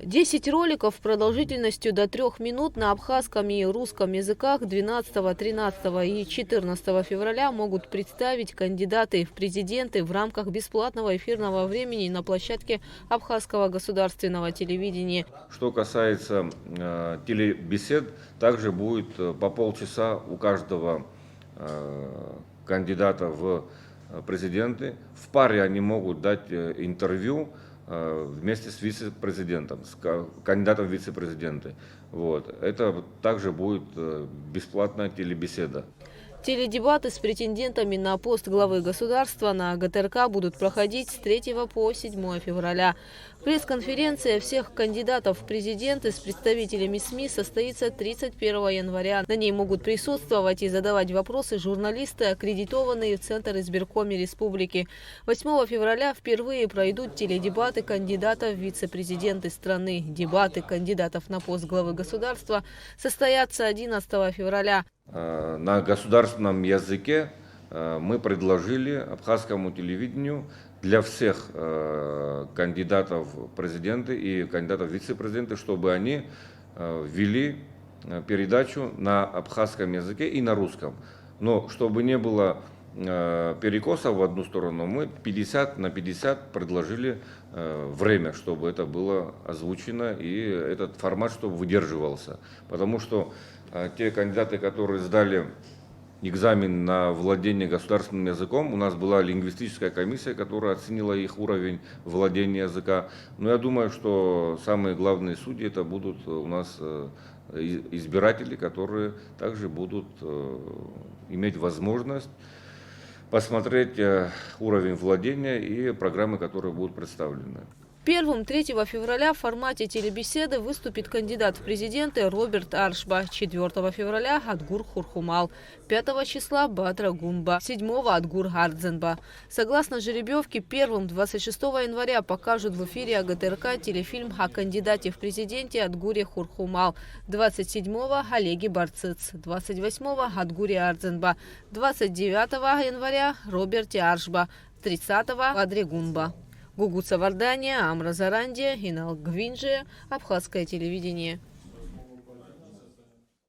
10 роликов продолжительностью до 3 минут на абхазском и русском языках 12, 13 и 14 февраля могут представить кандидаты в президенты в рамках бесплатного эфирного времени на площадке Абхазского государственного телевидения. Что касается телебесед, также будет по полчаса у каждого кандидата в президенты. В паре они могут дать интервью вместе с вице-президентом, с кандидатом в вице-президенты. Вот. Это также будет бесплатная телебеседа. Теледебаты с претендентами на пост главы государства на ГТРК будут проходить с 3 по 7 февраля. Пресс-конференция всех кандидатов в президенты с представителями СМИ состоится 31 января. На ней могут присутствовать и задавать вопросы журналисты, аккредитованные в Центр избиркоме республики. 8 февраля впервые пройдут теледебаты кандидатов в вице-президенты страны. Дебаты кандидатов на пост главы государства состоятся 11 февраля. На государственном языке мы предложили абхазскому телевидению для всех кандидатов в президенты и кандидатов в вице-президенты, чтобы они вели передачу на абхазском языке и на русском. Но чтобы не было перекосов в одну сторону, мы 50 на 50 предложили время, чтобы это было озвучено и этот формат, чтобы выдерживался. Потому что те кандидаты, которые сдали экзамен на владение государственным языком, у нас была лингвистическая комиссия, которая оценила их уровень владения языка. Но я думаю, что самые главные судьи это будут у нас избиратели, которые также будут иметь возможность посмотреть уровень владения и программы, которые будут представлены. Первым 3 февраля в формате телебеседы выступит кандидат в президенты Роберт Аршба, 4 февраля Адгур Хурхумал, 5 числа Батра Гумба, 7 Адгур Ардзенба. Согласно жеребьевке, первым 26 января покажут в эфире АГТРК телефильм о кандидате в президенте Адгуре Хурхумал, 27-го Олеге Барцыц, 28-го Адгуре Ардзенба, 29 января Роберте Аршба, 30-го Адре Гумба. Гугуца Вардания, Амра Зарандия, Инал Гвинджия, Абхазское телевидение.